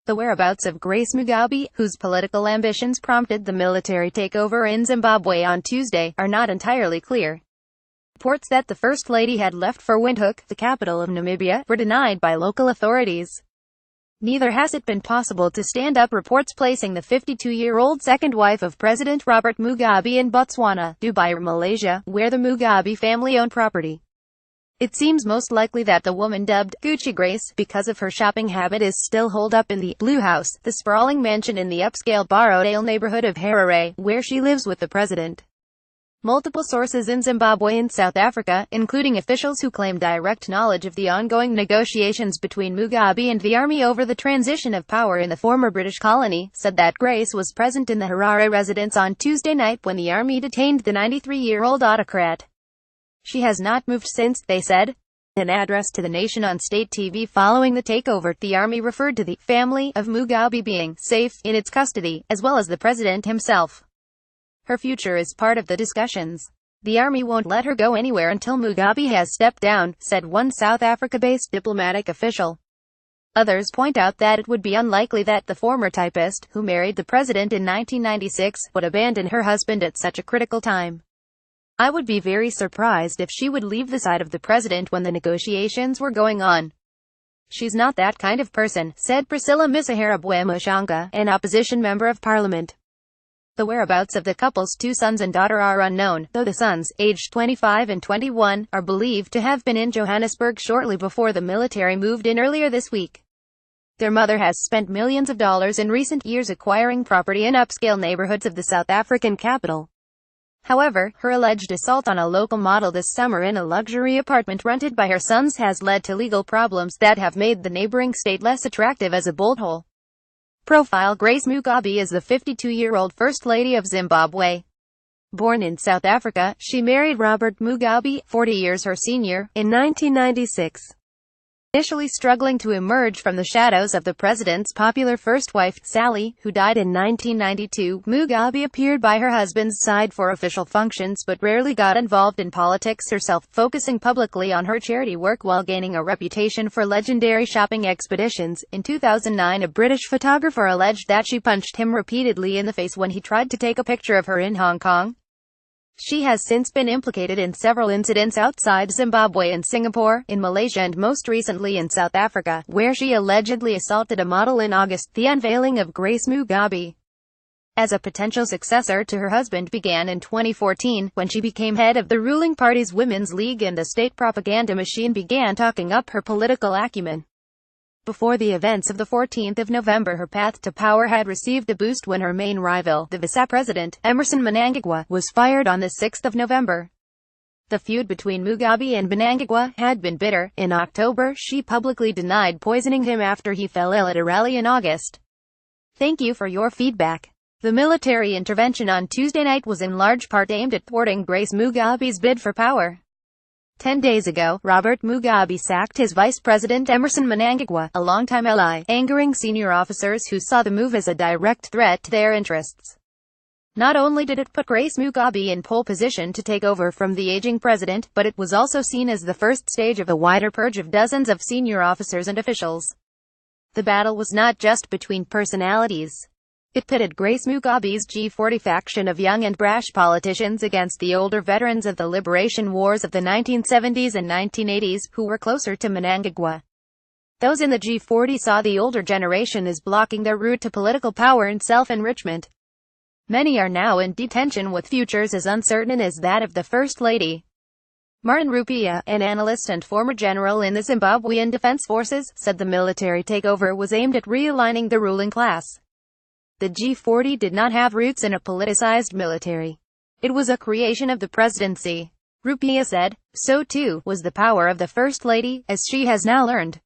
The whereabouts of Grace Mugabe, whose political ambitions prompted the military takeover in Zimbabwe on Tuesday, are not entirely clear. Reports that the First Lady had left for Windhoek, the capital of Namibia, were denied by local authorities. Neither has it been possible to stand up reports placing the 52-year-old second wife of President Robert Mugabe in Botswana, Dubai or Malaysia, where the Mugabe family owned property. It seems most likely that the woman dubbed Gucci Grace, because of her shopping habit, is still holed up in the Blue House, the sprawling mansion in the upscale Borrowdale neighborhood of Harare, where she lives with the president. Multiple sources in Zimbabwe and South Africa, including officials who claim direct knowledge of the ongoing negotiations between Mugabe and the army over the transition of power in the former British colony, said that Grace was present in the Harare residence on Tuesday night when the army detained the 93-year-old autocrat. She has not moved since, they said. In an address to the nation on state TV following the takeover, the army referred to the family of Mugabe being safe in its custody, as well as the president himself. Her future is part of the discussions. The army won't let her go anywhere until Mugabe has stepped down, said one South Africa-based diplomatic official. Others point out that it would be unlikely that the former typist, who married the president in 1996, would abandon her husband at such a critical time. I would be very surprised if she would leave the side of the president when the negotiations were going on. She's not that kind of person, said Priscilla Mishahara-Bwemushanga, an opposition member of parliament. The whereabouts of the couple's two sons and daughter are unknown, though the sons, aged 25 and 21, are believed to have been in Johannesburg shortly before the military moved in earlier this week. Their mother has spent millions of dollars in recent years acquiring property in upscale neighborhoods of the South African capital. However, her alleged assault on a local model this summer in a luxury apartment rented by her sons has led to legal problems that have made the neighboring state less attractive as a bolt hole. Profile: Grace Mugabe is the 52-year-old First Lady of Zimbabwe. Born in South Africa, she married Robert Mugabe, 40 years her senior, in 1996. Initially struggling to emerge from the shadows of the president's popular first wife, Sally, who died in 1992, Mugabe appeared by her husband's side for official functions but rarely got involved in politics herself, focusing publicly on her charity work while gaining a reputation for legendary shopping expeditions. In 2009, a British photographer alleged that she punched him repeatedly in the face when he tried to take a picture of her in Hong Kong. She has since been implicated in several incidents outside Zimbabwe and Singapore, in Malaysia and most recently in South Africa, where she allegedly assaulted a model in August. The unveiling of Grace Mugabe as a potential successor to her husband began in 2014, when she became head of the ruling party's Women's League and the state propaganda machine began talking up her political acumen. Before the events of the 14th of November, her path to power had received a boost when her main rival, the vice-president, Emmerson Mnangagwa, was fired on the 6th of November. The feud between Mugabe and Mnangagwa had been bitter. In October, she publicly denied poisoning him after he fell ill at a rally in August. Thank you for your feedback. The military intervention on Tuesday night was in large part aimed at thwarting Grace Mugabe's bid for power. 10 days ago, Robert Mugabe sacked his vice president Emmerson Mnangagwa, a longtime ally, angering senior officers who saw the move as a direct threat to their interests. Not only did it put Grace Mugabe in pole position to take over from the aging president, but it was also seen as the first stage of a wider purge of dozens of senior officers and officials. The battle was not just between personalities. It pitted Grace Mugabe's G40 faction of young and brash politicians against the older veterans of the liberation wars of the 1970s and 1980s, who were closer to Mnangagwa. Those in the G40 saw the older generation as blocking their route to political power and self-enrichment. Many are now in detention with futures as uncertain as that of the First Lady. Martin Rupia, an analyst and former general in the Zimbabwean Defense Forces, said the military takeover was aimed at realigning the ruling class. The G40 did not have roots in a politicized military. It was a creation of the presidency. Rupia said, so too was the power of the First Lady, as she has now learned.